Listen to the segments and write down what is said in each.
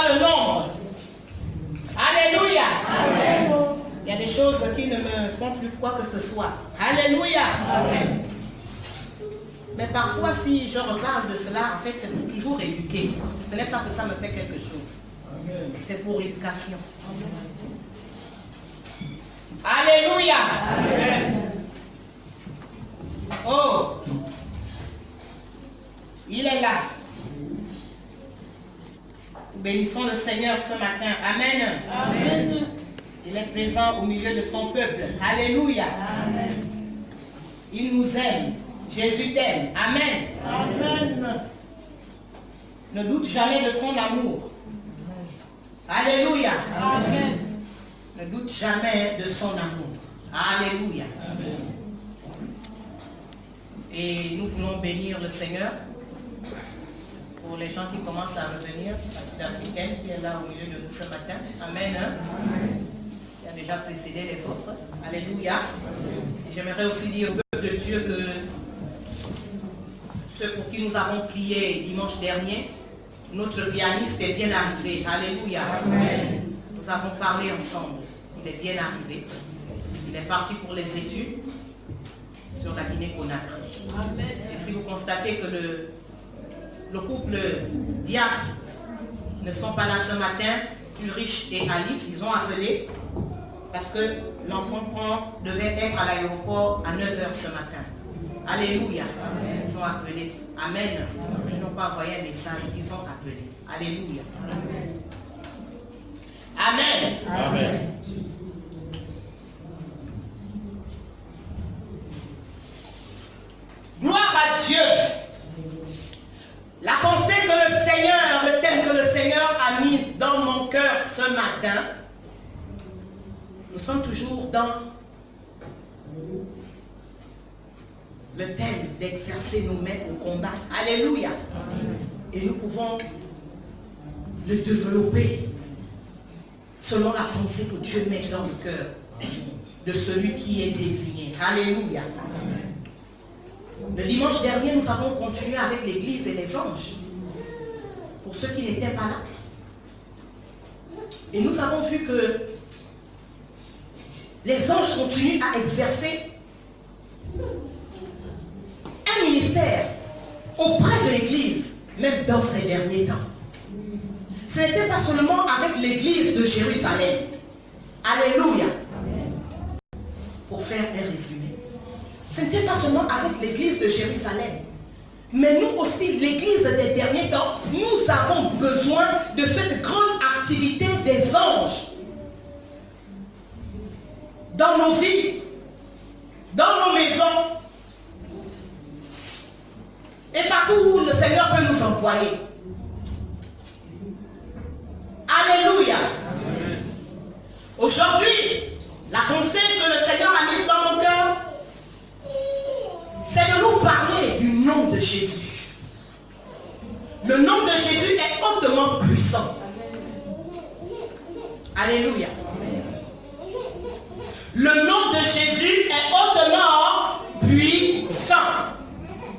pas le nombre. Alléluia. Amen. Il y a des choses qui ne me font plus quoi que ce soit. Alléluia. Amen. Mais parfois, si je reparle de cela, en fait, c'est pour toujours éduquer. Ce n'est pas que ça me fait quelque chose. C'est pour l'éducation. Alléluia. Amen. Oh. Il est là. Bénissons le Seigneur ce matin. Amen. Amen. Il est présent au milieu de son peuple. Alléluia. Amen. Il nous aime. Jésus t'aime. Amen. Amen. Ne doute jamais de son amour. Alléluia. Amen. Ne doute jamais de son amour. Alléluia. Amen. Et nous voulons bénir le Seigneur pour les gens qui commencent à revenir, la Sud-Africaine qui est là au milieu de nous ce matin. Amen. Qui a déjà précédé les autres. Alléluia. Et j'aimerais aussi dire au peuple de Dieu que ceux pour qui nous avons prié dimanche dernier, notre pianiste est bien arrivé. Alléluia. Amen. Nous avons parlé ensemble. Il est bien arrivé. Il est parti pour les études sur la Guinée-Conakry. Amen. Et si vous constatez que le couple Diacre ne sont pas là ce matin, Ulrich et Alice, ils ont appelé parce que l'enfant devait être à l'aéroport à 9h ce matin. Alléluia. Amen. Ils ont appelé. Amen. Ils n'ont pas envoyé un message, ils ont appelé. Alléluia. Amen. Amen. Gloire à Dieu. La pensée que le Seigneur, le thème que le Seigneur a mis dans mon cœur ce matin, nous sommes toujours dans le thème d'exercer nos mains au combat. Alléluia. Et nous pouvons le développer selon la pensée que Dieu met dans le cœur de celui qui est désigné. Alléluia. Le dimanche dernier, nous avons continué avec l'église et les anges. Pour ceux qui n'étaient pas là. Et nous avons vu que les anges continuent à exercer un ministère auprès de l'église, même dans ces derniers temps. Ce n'était pas seulement avec l'église de Jérusalem. Alléluia. Pour faire un résumé. Ce n'était pas seulement avec l'église de Jérusalem. Mais nous aussi, l'église des derniers temps, nous avons besoin de cette grande activité des anges. Dans nos vies, dans nos maisons, et partout où le Seigneur peut nous envoyer. Alléluia. Aujourd'hui, la pensée que le Seigneur a mise dans mon cœur, c'est de nous parler du nom de Jésus. Le nom de Jésus est hautement puissant. Alléluia. Le nom de Jésus est hautement puissant.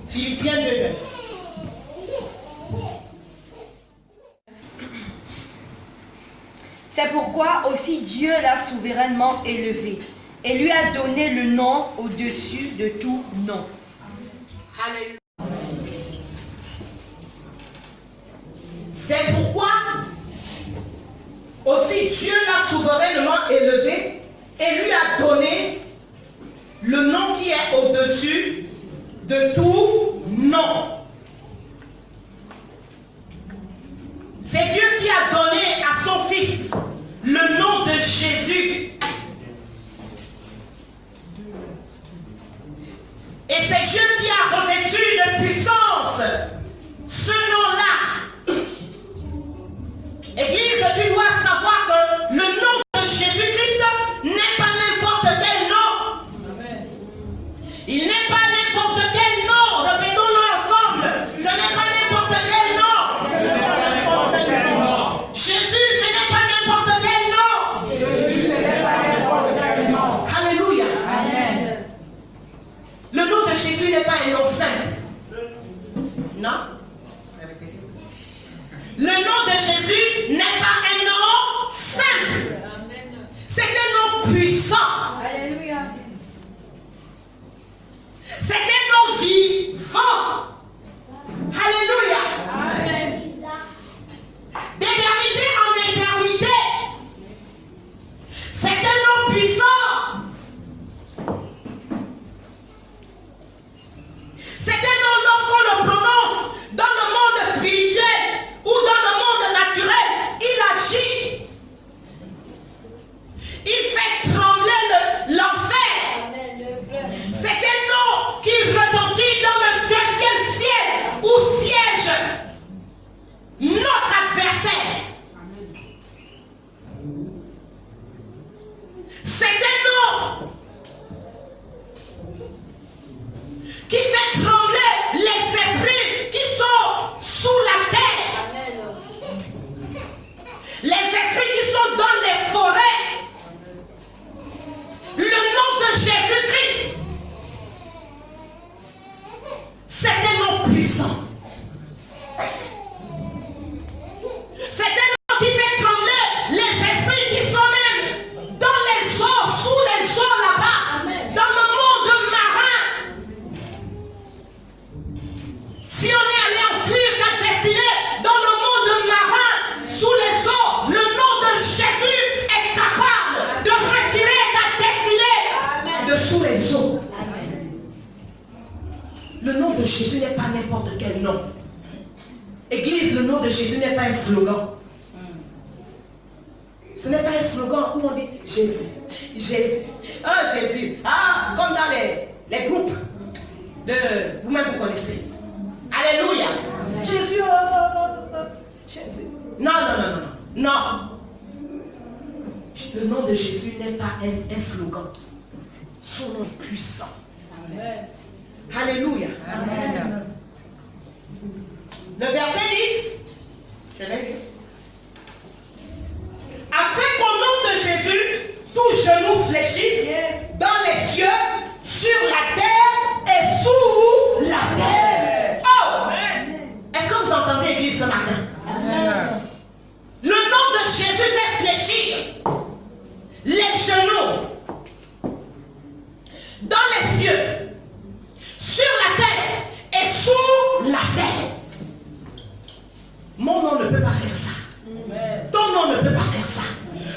Philippiens 2:9. C'est pourquoi aussi Dieu l'a souverainement élevé et lui a donné le nom au-dessus de tout nom. Alléluia. C'est pourquoi aussi Dieu l'a souverainement élevé et lui a donné le nom qui est au-dessus de tout nom. C'est Dieu qui a donné à son Fils le nom de Jésus. Et c'est Dieu qui a revêtu de puissance ce nom-là. Église, tu dois savoir que le nom de Jésus-Christ n'est pas n'importe quel nom. Amen. Il n'est pas n'importe quel nom. Répétons-le ensemble. Ce n'est pas n'importe quel nom. de Jésus n'est pas n'importe quel nom. Église, le nom de Jésus n'est pas un slogan. Ce n'est pas un slogan où on dit Jésus, Jésus, ah Jésus, ah, comme dans les groupes de, vous-même vous connaissez. Alléluia. Jésus, Jésus. Non, non, non, non, non. Le nom de Jésus n'est pas un slogan. Son nom est puissant. Amen. Alléluia. Amen. Le verset 10. Je l'ai dit. Afin qu'au nom de Jésus, tout genou fléchisse dans les cieux, sur la terre et sous la terre. Oh! Est-ce que vous entendez l'église ce matin? Amen. Le nom de Jésus fait fléchir les genoux dans les cieux, sur la terre et sous la terre. Mon nom ne peut pas faire ça. Amen. Ton nom ne peut pas faire ça.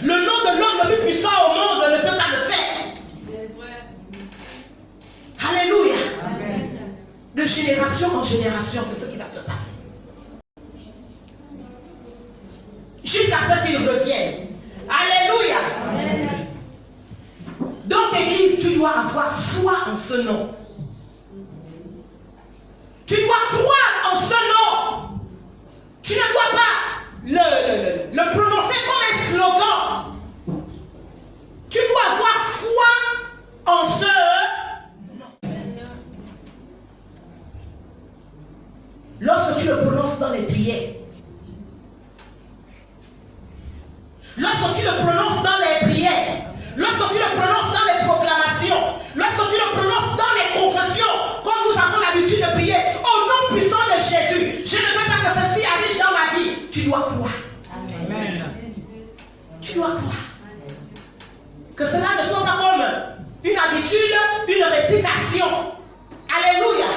Le nom de l'homme le plus puissant au monde ne peut pas le faire. Alléluia. Amen. De génération en génération, c'est ce qui va se passer. Jusqu'à ce qu'il revienne. Alléluia. Amen. Dans l'église, tu dois avoir foi en ce nom. Tu dois croire en ce nom. Tu ne dois pas le prononcer comme un slogan. Tu dois avoir foi en ce nom. Lorsque tu le prononces dans les prières, lorsque tu le prononces dans les prières, lorsque tu le prononces dans les proclamations, lorsque tu le prononces dans les confessions, comme nous avons l'habitude de prier, au nom puissant de Jésus, je ne veux pas que ceci arrive dans ma vie. Tu dois croire. Amen. Tu dois croire. Que cela ne soit pas comme une habitude, une récitation. Alléluia.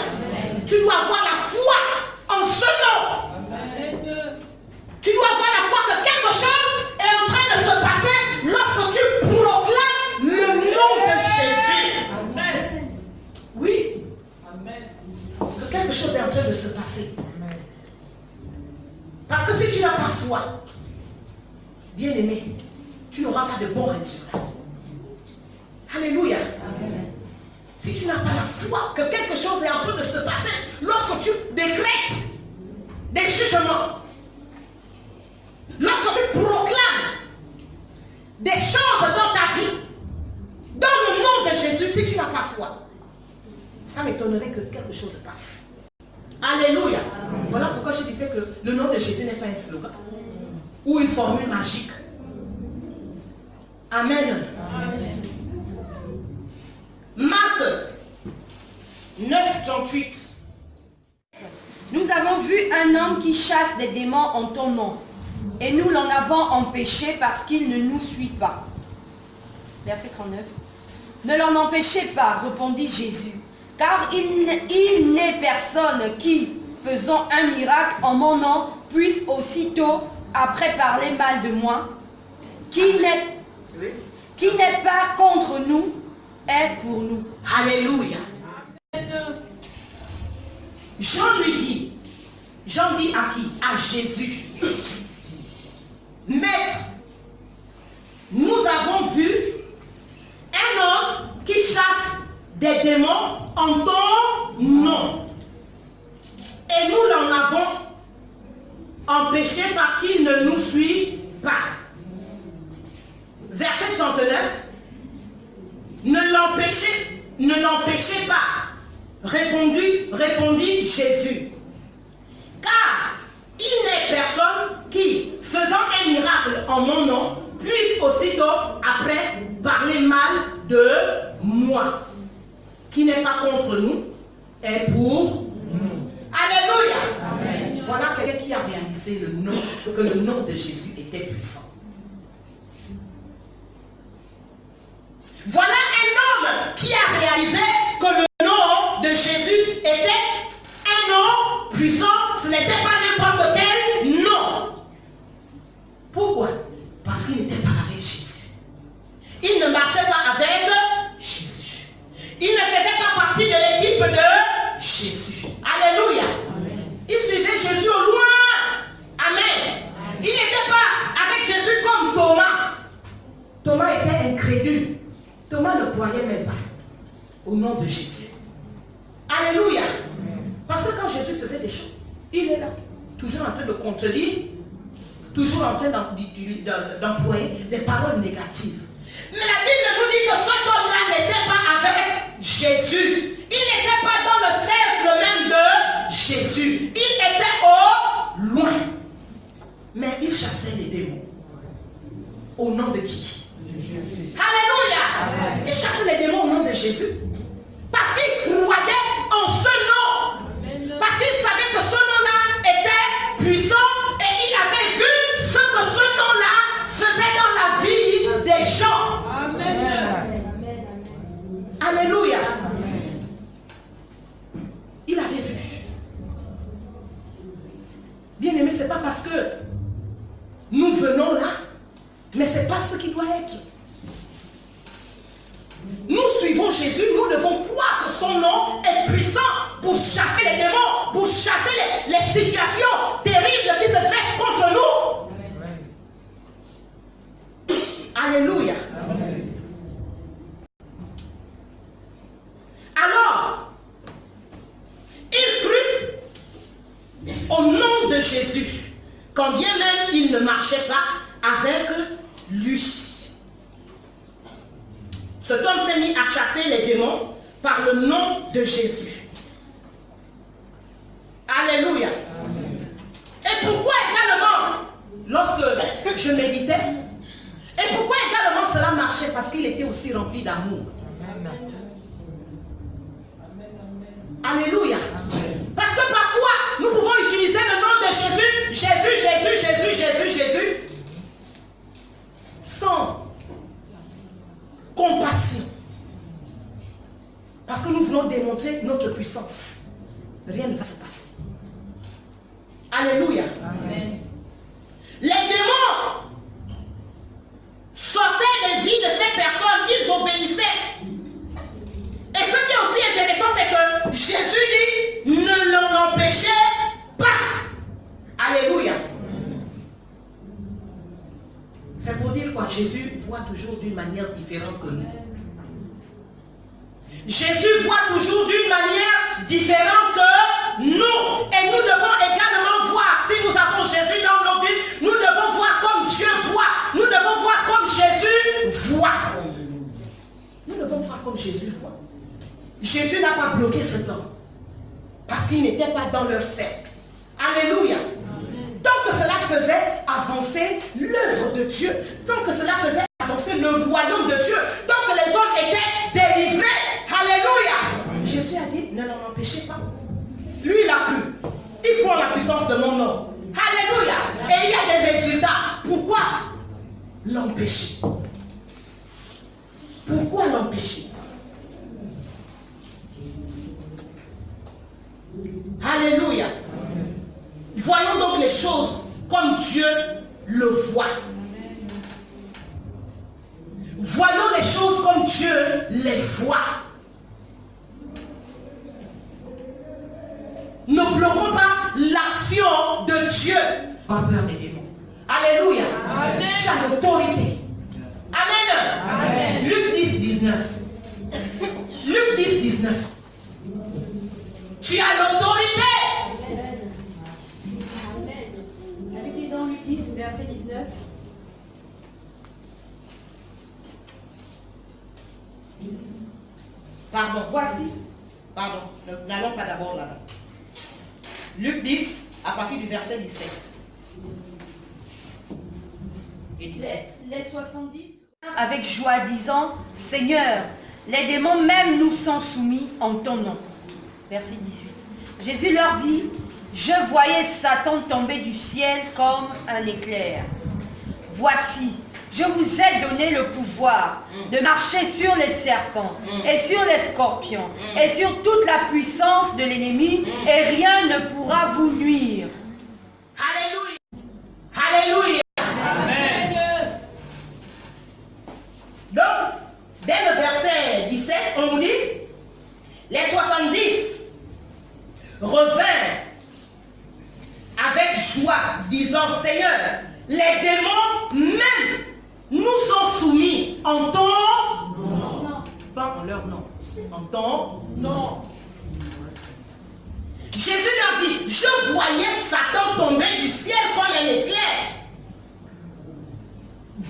Tu dois avoir la foi en ce nom. Amen. Tu dois avoir la foi que quelque chose est en train de se passer lorsque tu proclames le nom de Jésus. Amen. Oui, Amen. que quelque chose est en train de se passer. Parce que si tu n'as pas foi, bien aimé, tu n'auras pas de bons résultats. Alléluia. Amen. Si tu n'as pas la foi que quelque chose est en train de se passer, lorsque tu décrètes des jugements, lorsque tu proclames des choses dans ta vie, dans le nom de Jésus, si tu n'as pas foi, ça m'étonnerait que quelque chose se passe. Alléluia. Voilà pourquoi je disais que le nom de Jésus n'est pas un slogan ou une formule magique. Amen. Amen. Marc 9:38. Nous avons vu un homme qui chasse des démons en ton nom, et nous l'en avons empêché parce qu'il ne nous suit pas. Verset 39. Ne l'en empêchez pas, répondit Jésus, car il n'est personne qui, faisant un miracle en mon nom, puisse aussitôt, après parler mal de moi, qui n'est pas contre nous, est pour nous. Alléluia. Jean dit à qui? À Jésus. Maître, nous avons vu un homme qui chasse des démons en ton nom. Et nous l'en avons empêché parce qu'il ne nous suit pas. Verset 39. Ne l'empêchez pas, répondit Jésus. Car il n'est personne qui, faisant un miracle en mon nom, puisse aussitôt après parler mal de moi. Qui n'est pas contre nous, est pour nous. Alléluia. Amen. Voilà quelqu'un qui a réalisé que le nom de Jésus était puissant. Voilà un homme qui a réalisé que le nom de Jésus était un nom puissant. Ce n'était pas n'importe quel nom. Pourquoi? Parce qu'il n'était pas avec Jésus. Il ne marchait pas avec Jésus. Il ne faisait pas partie de l'équipe de Jésus. voyais même pas. Au nom de Jésus. Alléluia. Parce que quand Jésus faisait des choses, il est là, toujours en train de contredire, toujours en train d'employer des paroles négatives. Mais la Bible nous dit que cet homme-là n'était pas avec Jésus. Il n'était pas dans le cercle même de Jésus. Il était au loin. Mais il chassait les démons. Au nom de qui? Alléluia. Il chassait les démons au nom de Jésus. Parce qu'il croyait en ce nom. Parce qu'il savait que ce nom-là était puissant et il avait vu ce que ce nom-là faisait dans la vie des gens. Amen. Alléluia. Il avait vu. Bien aimé, ce n'est pas parce que nous venons là, mais ce n'est pas ce qui doit être. Nous suivons Jésus, nous devons croire que son nom est puissant pour chasser les démons, pour chasser les situations terribles qui se dressent contre nous. Alléluia. Alors, il crut au nom de Jésus, quand bien même il ne marchait pas avec lui. Cet homme s'est mis à chasser les démons par le nom de Jésus. Alléluia. Amen. Et pourquoi également, lorsque je méditais, et pourquoi également cela marchait? Parce qu'il était aussi rempli d'amour. Alléluia. Amen. Parce que parfois, nous pouvons utiliser le nom de Jésus, Jésus, sans compassion. Parce que nous voulons démontrer notre puissance. Rien ne va se passer. Alléluia. Amen. Les démons sortaient des vies de ces personnes, ils obéissaient. Et ce qui est aussi intéressant, c'est que Jésus dit, ne l'empêchez pas. Alléluia. C'est pour dire quoi? Jésus voit toujours d'une manière différente que nous. Jésus voit toujours d'une manière différente que nous. Et nous devons également voir, si nous avons Jésus dans nos vies, nous devons voir comme Dieu voit. Nous devons voir comme Jésus voit. Nous devons voir comme Jésus voit. Jésus n'a pas bloqué cet homme. Parce qu'il n'était pas dans leur cercle. Alléluia. Donc cela faisait avancer l'œuvre de Dieu. Donc cela faisait avancer le royaume de Dieu. Donc les hommes étaient délivrés. Alléluia. Jésus a dit, ne l'en empêchez pas. Lui, il a cru. Il croit en la puissance de mon nom. Alléluia. Et il y a des résultats. Pourquoi l'empêcher? Pourquoi l'empêcher? Alléluia. Voyons donc les choses comme Dieu le voit. Voyons les choses comme Dieu les voit. Ne bloquons pas l'action de Dieu. Pas peur des démons. Alléluia. Tu as l'autorité. Amen. Amen. Luc 10, 19. Luc 10, 19. Tu as l'autorité. Avec dans Luc 10, verset 19. Pardon, voici. Pardon, n'allons pas d'abord là-bas. Luc 10, à partir du verset 17. Et 17. Les 70 avec joie disant, Seigneur, les démons même nous sont soumis en ton nom. Verset 18. Jésus leur dit, je voyais Satan tomber du ciel comme un éclair. Voici, je vous ai donné le pouvoir de marcher sur les serpents et sur les scorpions et sur toute la puissance de l'ennemi et rien ne pourra vous nuire. Alléluia. Alléluia. Amen. Donc, dès le verset 17, on nous dit, les 70 revinrent avec joie, disant, Seigneur, les démons même nous sont soumis en ton nom. pas en leur nom, en ton Non. Jésus leur dit, je voyais Satan tomber du ciel comme un éclair.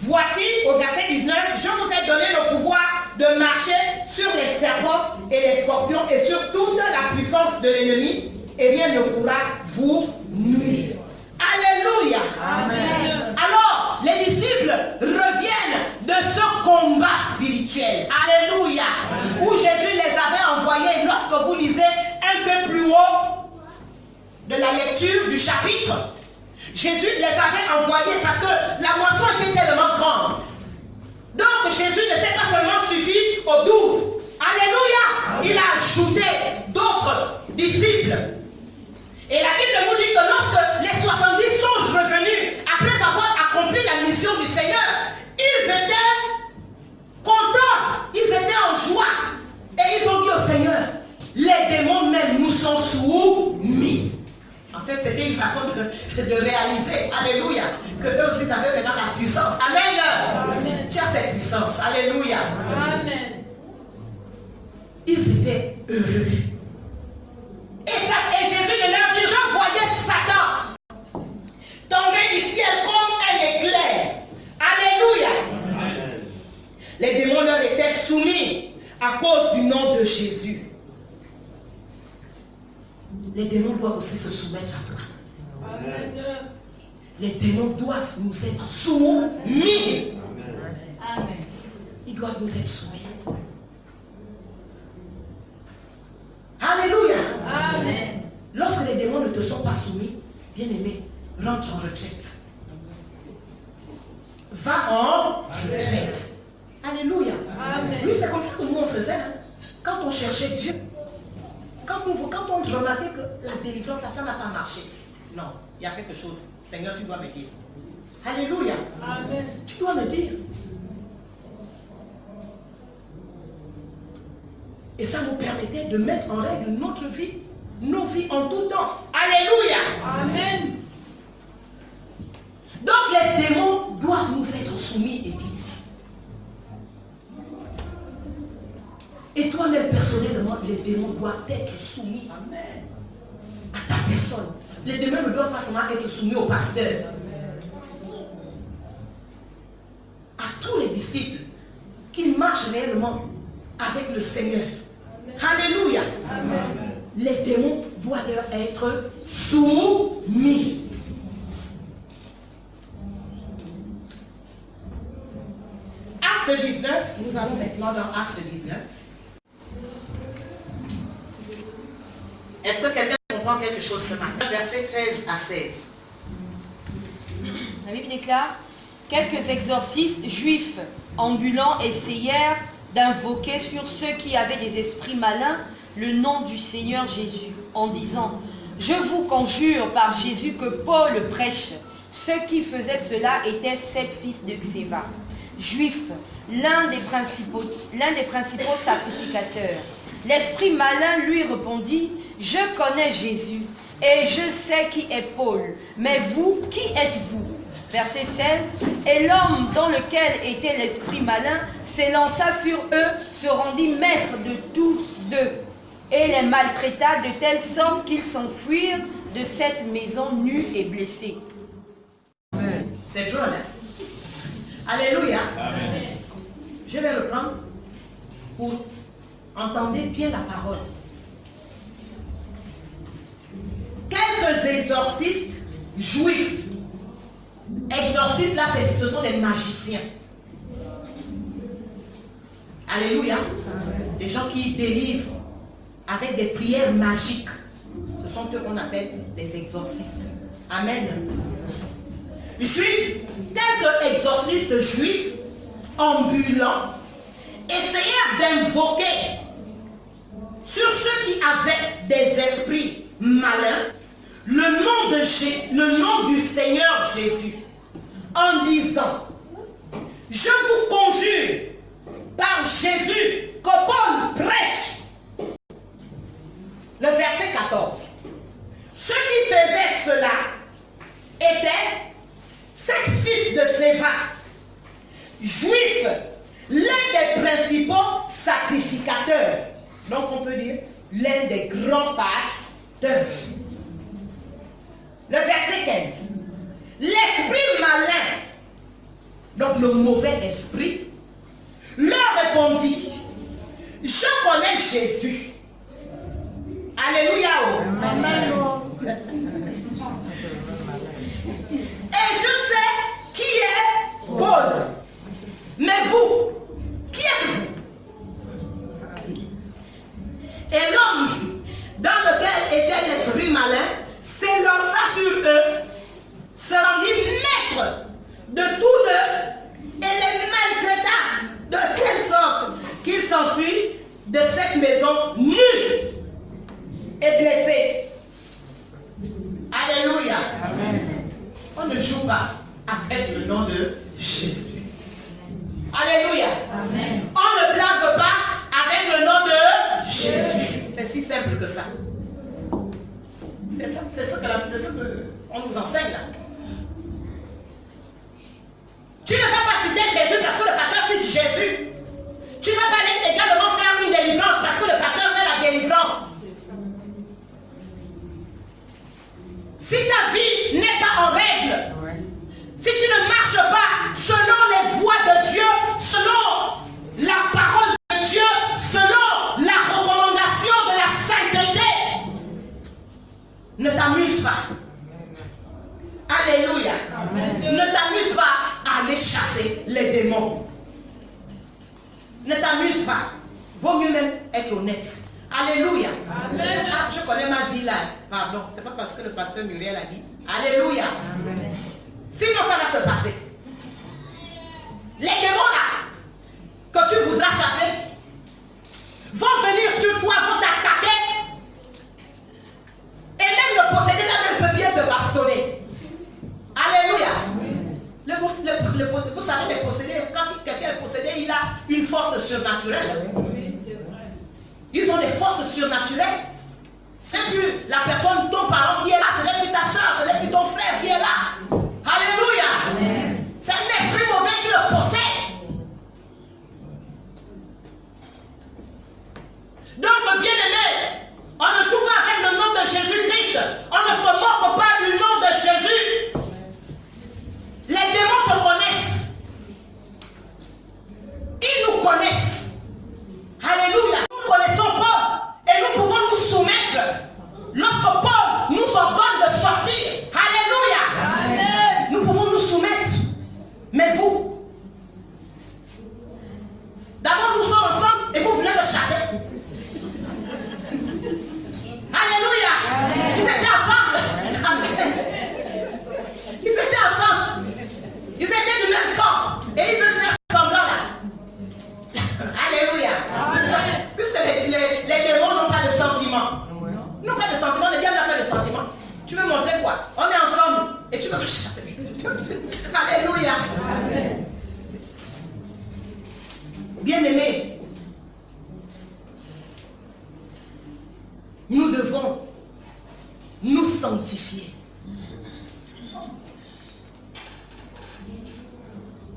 Voici, au verset 19, je vous ai donné le pouvoir de marcher sur les serpents et les scorpions et sur toute la puissance de l'ennemi, et rien ne pourra vous nuire. Alléluia. Amen. Alors, les disciples reviennent de ce combat spirituel. Alléluia. Où Jésus les avait envoyés. Lorsque vous lisez un peu plus haut de la lecture du chapitre, Jésus les avait envoyés parce que la moisson était tellement grande. Donc Jésus ne s'est pas seulement suffi aux 12. Alléluia. Il a ajouté d'autres disciples. Et la Bible nous dit que lorsque les 70 sont revenus, après avoir accompli la mission du Seigneur, ils étaient contents, ils étaient en joie. Et ils ont dit au Seigneur, les démons même nous sont soumis. En fait, c'était une façon de réaliser, alléluia, que eux aussi avaient maintenant la puissance. Amen. Amen. Tu as cette puissance, alléluia. Amen. Ils étaient heureux. Et Jésus ne leur dit, je voyais Satan tomber du ciel comme un éclair. Alléluia. Amen. Les démons leur étaient soumis à cause du nom de Jésus. Les démons doivent aussi se soumettre à toi. Amen. Les démons doivent nous être soumis. Amen. Ils doivent nous être soumis. Alléluia. Amen. Lorsque les démons ne te sont pas soumis, bien-aimé, rentre en retraite. Va en retraite. Alléluia. Amen. Oui, c'est comme ça que nous on faisait. Hein. Quand on cherchait Dieu, quand on remarquait que la délivrance, ça n'a pas marché. Non, il y a quelque chose. Seigneur, tu dois me dire. Alléluia. Amen. Tu dois me dire. Et ça nous permettait de mettre en règle notre vie, nos vies en tout temps. Alléluia. Amen. Donc les démons doivent nous être soumis, Église. Et toi-même, personnellement, les démons doivent être soumis. Amen. À ta personne. Les démons ne doivent pas seulement être soumis au pasteur. À tous les disciples qui marchent réellement avec le Seigneur. Alléluia. Amen. Les démons doivent leur être soumis. Acte 19, nous allons maintenant dans Acte 19. Est-ce que quelqu'un comprend quelque chose ce matin? Versets 13 à 16. La Bible déclare, quelques exorcistes juifs ambulants essayèrent d'invoquer sur ceux qui avaient des esprits malins le nom du Seigneur Jésus, en disant, je vous conjure par Jésus que Paul prêche. Ceux qui faisaient cela étaient 7 fils de Xéva, juifs, l'un des principaux sacrificateurs. L'esprit malin lui répondit, je connais Jésus et je sais qui est Paul, mais vous, qui êtes-vous? Verset 16, et l'homme dans lequel était l'esprit malin s'élança sur eux, se rendit maître de tous deux, et les maltraita de telle sorte qu'ils s'enfuirent de cette maison nus et blessés. C'est drôle, hein? Alléluia. Amen. Je vais reprendre pour entendre bien la parole. Quelques exorcistes juifs. Exorcistes, là, ce sont des magiciens. Alléluia. Des gens qui délivrent avec des prières magiques. Ce sont eux qu'on appelle des exorcistes. Amen. Juifs, quelques exorcistes juifs ambulants essayèrent d'invoquer sur ceux qui avaient des esprits malins le nom du Seigneur Jésus, en disant, je vous conjure par Jésus que Paul prêche. Le verset 14. Ceux qui faisaient cela étaient 7 fils de Séva, juifs, l'un des principaux sacrificateur. Donc on peut dire l'un des grands pasteurs. Le verset 15. L'esprit malin, donc le mauvais esprit, leur répondit, je connais Jésus. Alléluia. Amen. Et je sais qui est Paul. Mais vous, qui êtes-vous? Et l'homme dans lequel était l'esprit malin s'élança sur eux, se rendit maître de tous deux et les maltraita de telle sorte qu'ils s'enfuient de cette maison nus et blessés. Alléluia. Amen. On ne joue pas avec le nom de Jésus. Alléluia. Amen. On ne blague pas avec le nom de Jésus. C'est si simple que ça. C'est ce qu'on nous enseigne là. Tu ne vas pas citer Jésus parce que le pasteur cite Jésus. Tu ne vas pas également faire une délivrance parce que le pasteur fait la délivrance. Si ta vie n'est pas en règle, si tu ne marches pas selon les voies de Dieu, selon la parole de Dieu, selon la recommandation de la sainteté, ne t'amuse pas. Alléluia. Amen. Ne t'amuse pas à aller chasser les démons. Ne t'amuse pas. Vaut mieux même être honnête. Alléluia. Amen. Je connais ma vie là. Pardon, c'est pas parce que le pasteur Muriel a dit. Alléluia. Amen. Sinon ça va se passer. Les démons là que tu voudras chasser vont venir sur toi, vont t'attaquer. Et même le possédé là même peut bien te bastonner. Alléluia. Vous savez, les possédés, quand quelqu'un est possédé, il a une force surnaturelle. Oui, c'est vrai. Ils ont des forces surnaturelles. C'est plus la personne, ton parent qui est là, ce n'est plus ta soeur, ce n'est plus ton frère qui est là. Alléluia. C'est un esprit mauvais qui le possède. Donc, bien aimé, on ne joue pas avec le nom de Jésus-Christ. On ne se moque pas du nom de Jésus. Les démons te connaissent. Ils nous connaissent. Alléluia. Nous connaissons Paul et nous pouvons nous soumettre. Lorsque Paul nous ordonne de sortir. Alléluia. Amen. Nous pouvons nous soumettre. Mais vous, d'abord nous sommes ensemble et vous venez me chasser. Alléluia. Amen. Ils étaient ensemble. Amen. Ils étaient ensemble. Ils étaient du même camp. Et ils veulent faire semblant là. Alléluia. Amen. Puisque les démons n'ont pas de sentiments. Ils n'ont pas de sentiments, les diables n'ont pas de sentiments. Tu veux montrer quoi? On est ensemble et tu veux me chasser. Alléluia. Amen. Bien-aimés, nous devons nous sanctifier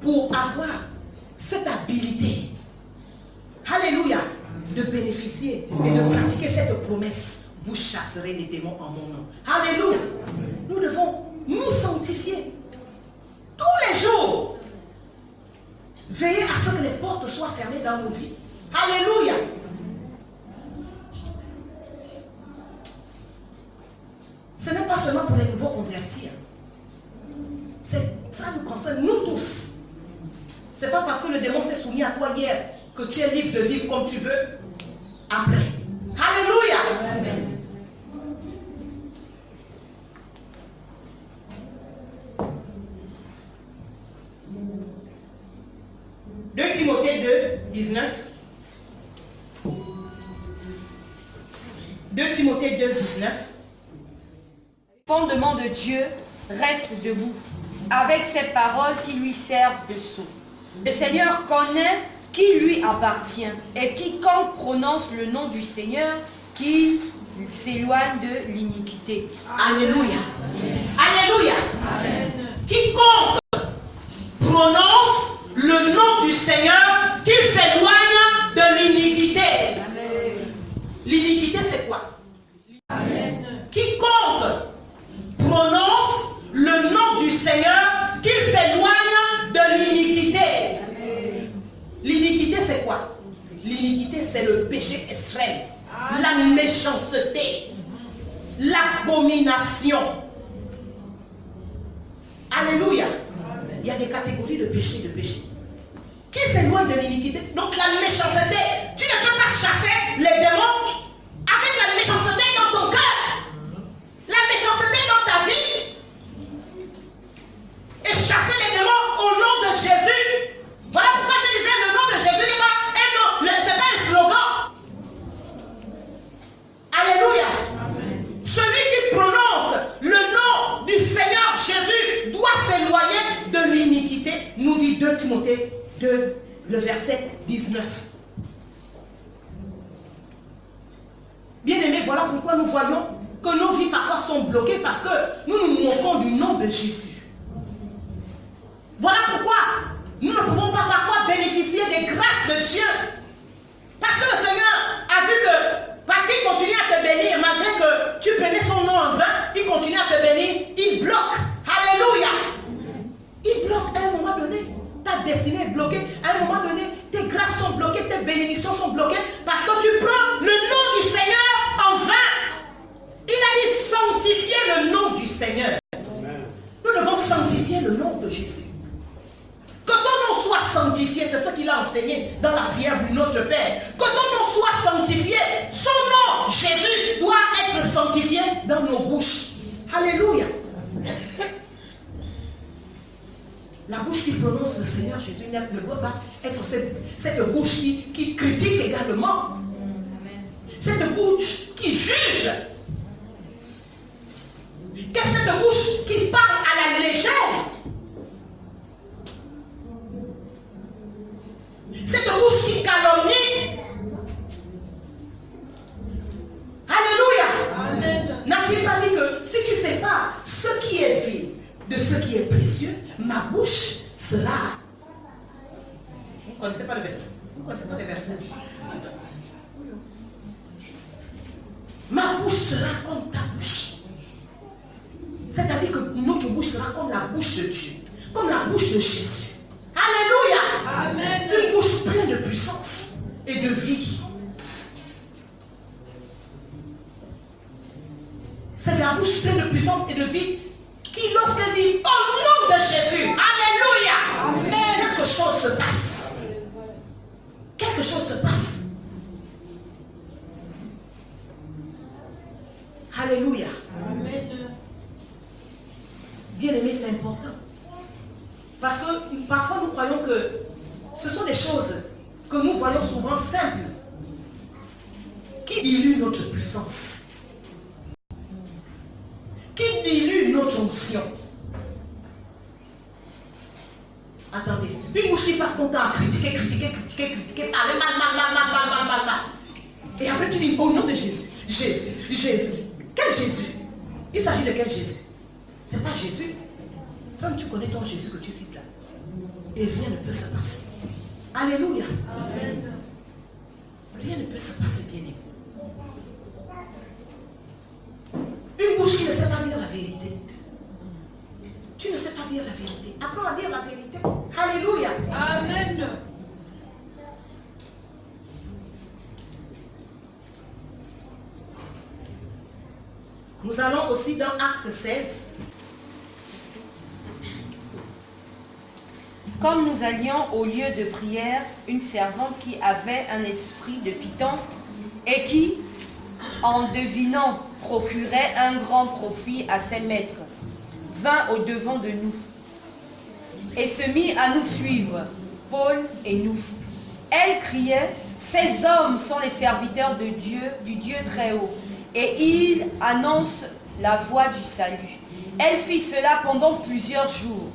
pour avoir cette habilité, alléluia, de bénéficier et de pratiquer cette promesse. Vous chasserez les démons en mon nom. Alléluia. Nous devons nous sanctifier tous les jours. Veillez à ce que les portes soient fermées dans nos vies. Alléluia. Ce n'est pas seulement pour les nouveaux convertis. Ça nous concerne nous tous. Ce n'est pas parce que le démon s'est soumis à toi hier que tu es libre de vivre comme tu veux après. Alléluia. Amen. 2 Timothée 2, 19. 2 Timothée 2, 19. Fondement de Dieu reste debout, avec ces paroles qui lui servent de sceau. Le Seigneur connaît qui lui appartient, et quiconque prononce le nom du Seigneur, qu'il s'éloigne de l'iniquité. Alléluia. Alléluia. Amen. Quiconque prononce le nom du Seigneur, qu'il s'éloigne de l'iniquité. Seigneur, qu'il s'éloigne de l'iniquité. L'iniquité, c'est quoi? L'iniquité, c'est le péché extrême, la méchanceté, l'abomination. Alléluia. Il y a des catégories de péché, Qui s'éloigne de l'iniquité? Donc la méchanceté. Tu ne peux pas chasser les démons avec la méchanceté dans ton cœur. La méchanceté dans ta vie. Et chasser les démons au nom de Jésus. Voilà pourquoi je disais le nom de Jésus n'est pas un nom, c'est pas un slogan. Alléluia. Amen. Celui qui prononce le nom du Seigneur Jésus doit s'éloigner de l'iniquité, nous dit 2 Timothée 2, le verset 19. Bien aimés, voilà pourquoi nous voyons que nos vies parfois sont bloquées parce que nous nous moquons du nom de Jésus. Voilà pourquoi nous ne pouvons pas parfois bénéficier des grâces de Dieu. Parce que le Seigneur a vu que, parce qu'il continue à te bénir, malgré que tu prenais son nom en vain, il continue à te bénir, il bloque. Alléluia. Il bloque à un moment donné. Ta destinée est bloquée. À un moment donné, tes grâces sont bloquées, tes bénédictions sont bloquées, parce que tu prends le nom du Seigneur en vain. Il a dit sanctifier le nom du Seigneur. Nous devons sanctifier le nom de Jésus. Que ton nom soit sanctifié, c'est ce qu'il a enseigné dans la prière du Notre Père. Que ton nom soit sanctifié, son nom, Jésus, doit être sanctifié dans nos bouches. Alléluia. La bouche qui prononce le Seigneur Jésus ne doit pas être cette bouche qui critique également. Cette bouche qui juge. Cette bouche qui parle à la légère. Cette bouche qui calomnie. Alléluia. Amen. N'a-t-il pas dit que si tu ne sais pas ce qui est vil de ce qui est précieux, ma bouche sera... Vous ne connaissez pas le verset. Vous ne connaissez pas les versets. Ma bouche sera comme ta bouche. C'est-à-dire que notre bouche sera comme la bouche de Dieu, comme la bouche de Jésus. Alléluia. Amen. Une bouche pleine de puissance et de vie. C'est la bouche pleine de puissance et de vie qui, lorsqu'elle dit au nom de Jésus, alléluia, amen, quelque chose se passe. Quelque chose se passe. Alléluia. Amen. Bien aimé, c'est important. Parce que parfois nous croyons que ce sont des choses que nous voyons souvent simples, qui diluent notre puissance, qui diluent notre onction. Attendez, une bouche qui passe son temps à critiquer, parler mal. Et après tu dis au nom de Jésus, Jésus. Quel Jésus? Il s'agit de quel Jésus? Ce n'est pas Jésus. Comme tu connais ton Jésus que tu cites là. Et rien ne peut se passer. Alléluia. Amen. Rien ne peut se passer, bien aimé. Une bouche qui ne sait pas dire la vérité. Tu ne sais pas dire la vérité. Apprends à dire la vérité. Alléluia. Amen. Nous allons aussi dans Acte 16. Comme nous allions au lieu de prière, une servante qui avait un esprit de python et qui, en devinant, procurait un grand profit à ses maîtres, vint au devant de nous et se mit à nous suivre, Paul et nous. Elle criait, « Ces hommes sont les serviteurs de Dieu, du Dieu très haut, et ils annoncent la voie du salut. » Elle fit cela pendant plusieurs jours.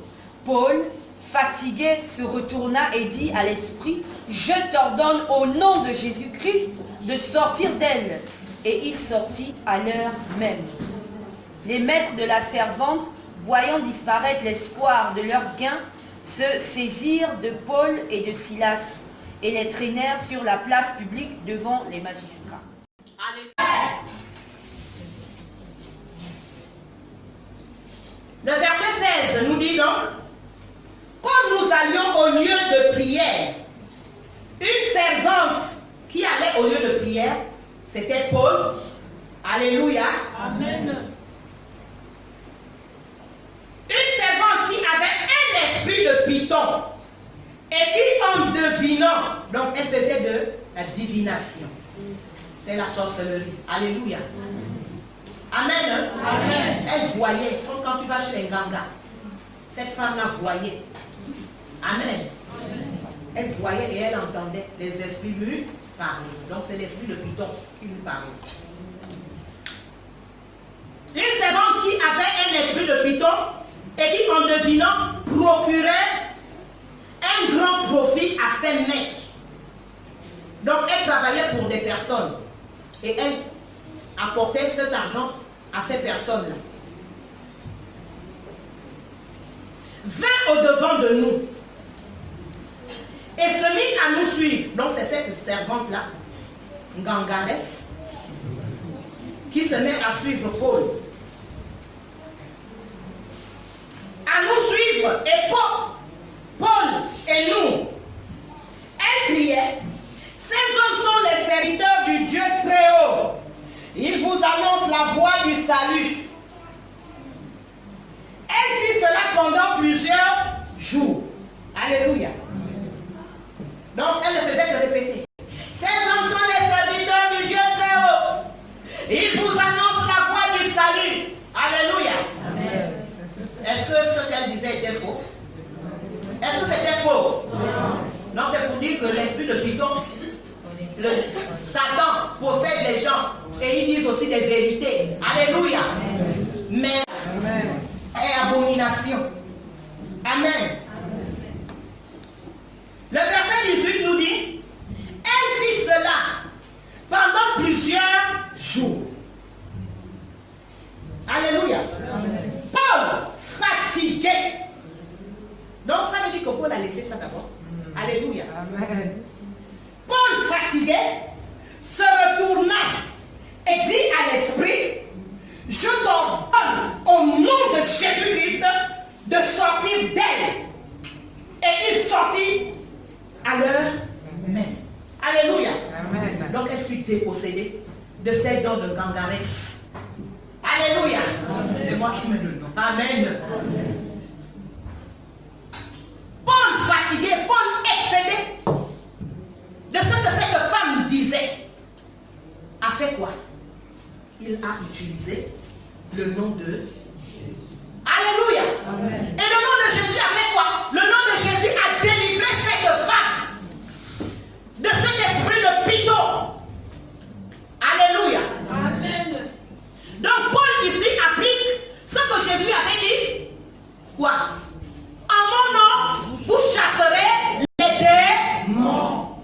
Paul, fatigué, se retourna et dit à l'esprit, « Je t'ordonne au nom de Jésus-Christ de sortir d'elle. » Et il sortit à l'heure même. Les maîtres de la servante, voyant disparaître l'espoir de leur gain, se saisirent de Paul et de Silas et les traînèrent sur la place publique devant les magistrats. Le verset 16 nous dit donc, quand nous allions au lieu de prière, une servante qui allait au lieu de prière, c'était Paul. Alléluia. Amen. Une servante qui avait un esprit de python et qui, en devinant, donc elle faisait de la divination. C'est la sorcellerie. Alléluia. Amen. Amen. Elle voyait, comme quand tu vas chez les Nganga, cette femme-là voyait. Amen. Elle voyait et elle entendait les esprits lui parler. Donc c'est l'esprit de python qui lui parlait. Une servante qui avait un esprit de python et qui, en devinant, procurait un grand profit à ses mecs. Donc elle travaillait pour des personnes et elle apportait cet argent à ces personnes-là. Vint au-devant de nous et se mit à nous suivre. Donc c'est cette servante-là, Ngangares, qui se met à suivre Paul. À nous suivre, et Paul et nous, elle criait, ces hommes sont les serviteurs du Dieu très haut. Ils vous annoncent la voie du salut. Elle fit cela pendant plusieurs jours. Alléluia. Donc elle ne faisait que répéter. Ces hommes sont les serviteurs du Dieu très haut. Ils vous annoncent la voie du salut. Alléluia. Amen. Est-ce que ce qu'elle disait était faux? Est-ce que c'était faux? Non, c'est pour dire que l'esprit de python, Satan possède les gens et ils disent aussi des vérités. Alléluia. Mais est abomination. Amen. Le verset 18 nous dit, elle fit cela pendant plusieurs jours. Alléluia. Paul, fatigué. Donc ça veut dire que Paul a laissé ça d'abord. Alléluia. Amen. Paul, fatigué, se retourna et dit à l'esprit, je t'ordonne au nom de Jésus-Christ de sortir d'elle. Et il sortit à l'heure même. Alléluia. Amen. Donc elle fut dépossédée de celle dons de Gangares. Alléluia. C'est moi qui me le nom. Amen. Paul fatigué, Paul excédé de ce que cette femme disait, a fait quoi? Il a utilisé le nom de Jésus. Alléluia. Amen. Et le nom de Jésus a fait quoi? Le nom de Jésus a délivré cette femme de cet esprit de python. Alléluia. Amen. Donc Paul ici applique ce que Jésus avait dit. Quoi? En mon nom, vous chasserez les démons.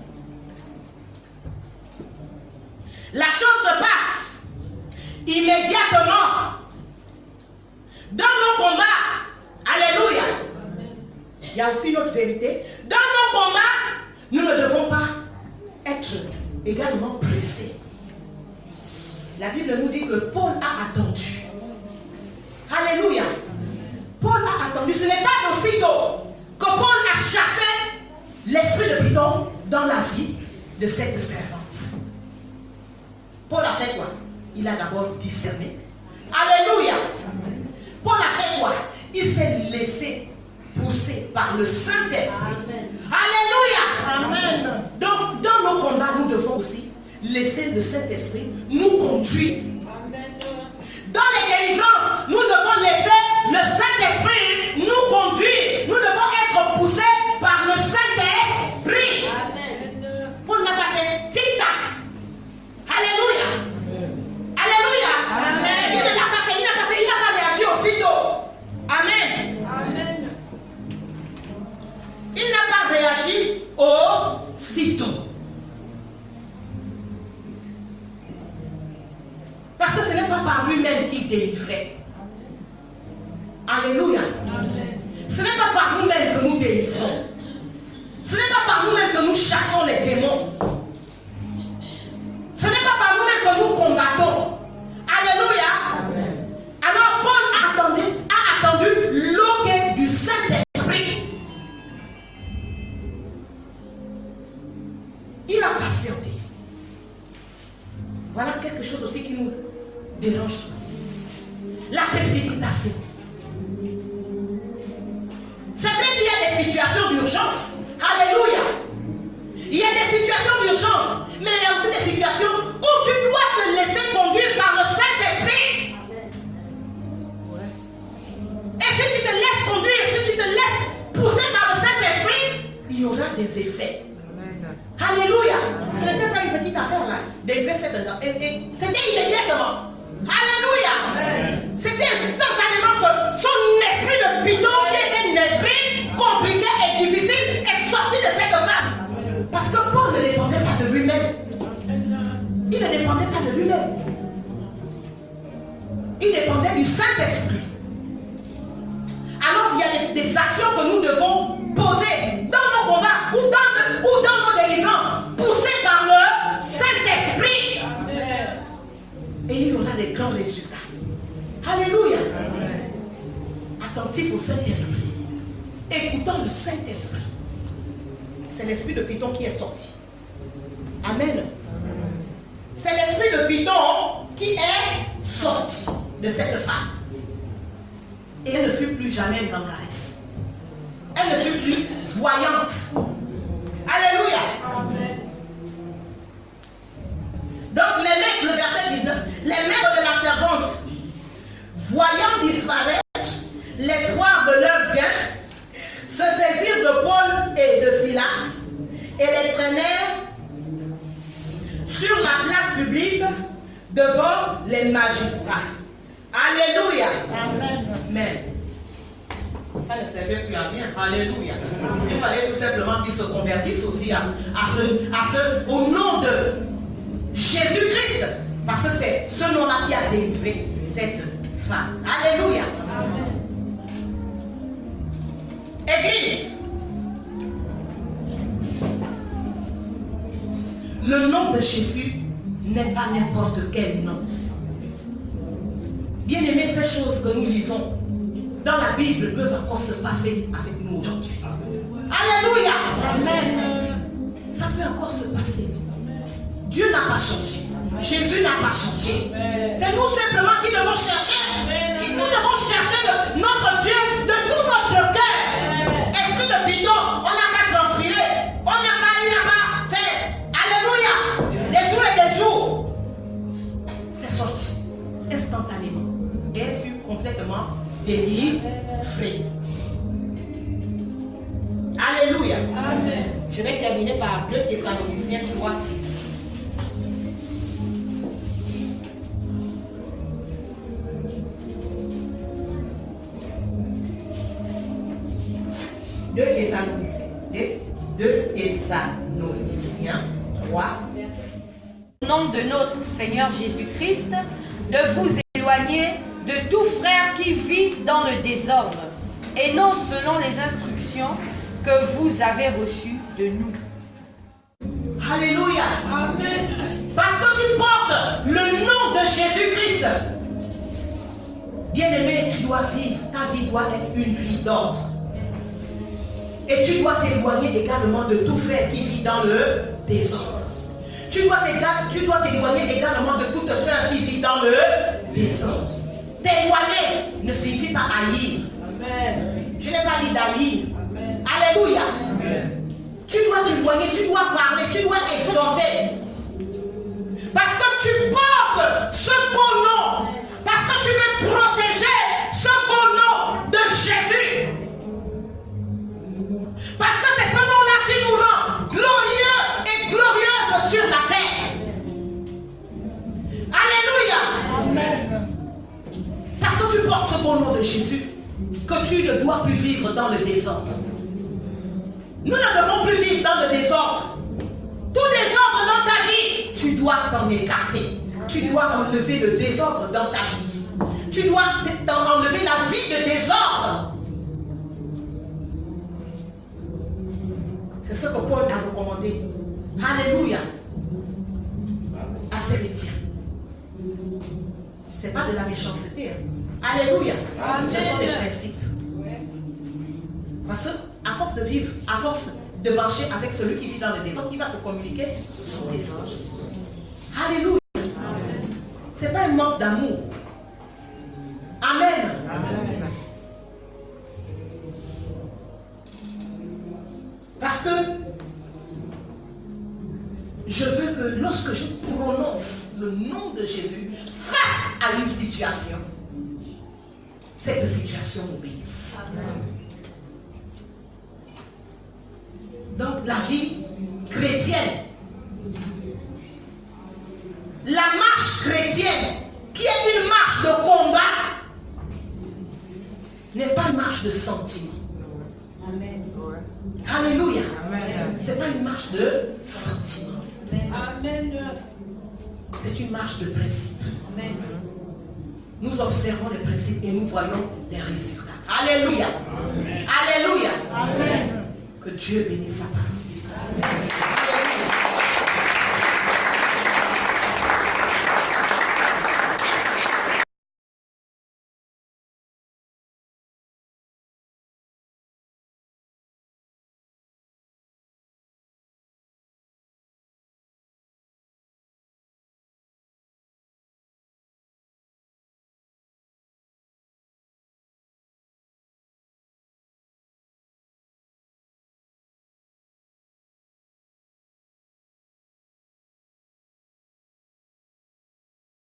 La chose se passe immédiatement dans nos combats. Alléluia. Il y a aussi une autre vérité. Dans nos combats, nous ne devons pas être également pressés. La Bible nous dit que Paul a attendu. Alléluia. Paul a attendu. Ce n'est pas aussitôt que Paul a chassé l'esprit de python dans la vie de cette servante. Paul a fait quoi? Il a d'abord discerné. Alléluia. Paul a fait quoi? Il s'est laissé pousser par le Saint-Esprit. Alléluia. Amen. Donc dans nos combats, nous devons aussi laisser le Saint-Esprit nous conduire. Amen. Dans les délivrances, nous devons laisser le Saint-Esprit nous conduire. Nous devons être poussés par le Saint-Esprit. Amen. Paul n'a pas fait tic-tac. Alléluia. Alléluia. Amen. Il n'a pas réagi aussitôt. Amen. Amen. Il n'a pas réagi aussitôt. Parce que ce n'est pas par lui-même qu'il délivrait. Alléluia. Amen. Ce n'est pas par nous-mêmes que nous délivrons. Ce n'est pas par nous-mêmes que nous chassons les démons. Ce n'est pas par nous-mêmes que nous combattons. Alléluia. Amen. Alors Paul a attendu l'eau du Saint dérange-toi. La précipitation. C'est vrai qu'il y a des situations d'urgence. Alléluia. Il y a des situations d'urgence, mais il y a aussi des situations où tu dois te laisser conduire par le Saint-Esprit. Et si tu te laisses conduire, si tu te laisses pousser par le Saint-Esprit, il y aura des effets. Alléluia. Ce n'était pas une petite affaire là. D'effet, c'était immédiatement. Alléluia. C'était instantanément que son esprit de bidon, qui était un esprit compliqué et difficile, est sorti de cette femme. Parce que Paul ne dépendait pas de lui-même. Il ne dépendait pas de lui-même. Il dépendait du Saint-Esprit. Alors il y a des actions que nous devons poser dans nos combats ou dans nos délivrances, poussées par le Saint-Esprit. Et il y aura des grands résultats. Alléluia. Attentif au Saint-Esprit. Écoutant le Saint-Esprit. C'est l'esprit de Python qui est sorti. Amen. C'est l'esprit de Python qui est sorti de cette femme. Et elle ne fut plus jamais une gangaresse. Elle ne fut plus voyante. Alléluia. Amen. Donc les maîtres, le verset 19, les maîtres de la servante, voyant disparaître l'espoir de leur bien, se saisirent de Paul et de Silas et les traînèrent sur la place publique devant les magistrats. Alléluia. Amen. Amen. Ça ne servait plus à rien. Alléluia. Il fallait tout simplement qu'ils se convertissent aussi au nom de Jésus-Christ. Parce que c'est ce nom-là qui a délivré cette femme. Alléluia. Amen. Église. Le nom de Jésus n'est pas n'importe quel nom. Bien aimé, ces choses que nous lisons dans la Bible peuvent encore se passer avec nous aujourd'hui. Alléluia. Amen. Ça peut encore se passer. Dieu n'a pas changé. Jésus n'a pas changé. C'est nous simplement qui devons chercher. Nous devons chercher notre Dieu de tout notre cœur. Esprit de bidon, on n'a pas transpiré. Il n'a pas fait. Alléluia. Des jours et des jours. C'est sorti instantanément. Et elle fut complètement délivrée. Alléluia. Amen. Je vais terminer par 2 Thessaloniciens 3, 6. Deux Thessaloniciens 3, 6. Au nom de notre Seigneur Jésus-Christ, de vous éloigner de tout frère qui vit dans le désordre, et non selon les instructions que vous avez reçues de nous. Alléluia. Amen. Parce que tu portes le nom de Jésus-Christ. Bien-aimé, tu dois vivre. Ta vie doit être une vie d'ordre. Et tu dois t'éloigner également de tout frère qui vit dans le désordre. Tu dois t'éloigner également de toute sœur qui vit dans le désordre. T'éloigner ne signifie pas haïr. Amen. Je n'ai pas dit d'haïr. Alléluia. Amen. Tu dois t'éloigner, tu dois parler, tu dois exhorter. Parce que tu portes ce beau nom. Parce que tu veux protéger ce beau nom de Jésus. Parce que c'est ce nom-là qui nous rend glorieux et glorieuses sur la terre. Alléluia. Amen. Parce que tu portes ce beau nom de Jésus, que tu ne dois plus vivre dans le désordre. Nous ne devons plus vivre dans le désordre. Tout désordre dans ta vie, tu dois t'en écarter. Tu dois enlever le désordre dans ta vie. Tu dois enlever la vie de désordre. C'est ce que Paul a recommandé. Alléluia. À ses chrétiens. Ce n'est pas de la méchanceté. Alléluia. Amen. Ce sont des principes. Parce qu'à force de vivre, à force de marcher avec celui qui vit dans le désordre, il va te communiquer son désordre. Alléluia. Amen. Ce n'est pas un manque d'amour. Amen. Amen. Parce que je veux que lorsque je prononce le nom de Jésus face à une situation, cette situation obéisse. Donc la vie chrétienne, la marche chrétienne, qui est une marche de combat, n'est pas une marche de sentiment. Amen. Alléluia. Amen. Ce n'est pas une marche de sentiment. Amen. C'est une marche de principe. Amen. Nous observons les principes et nous voyons les résultats. Alléluia. Alléluia. Amen. Que Dieu bénisse sa parole.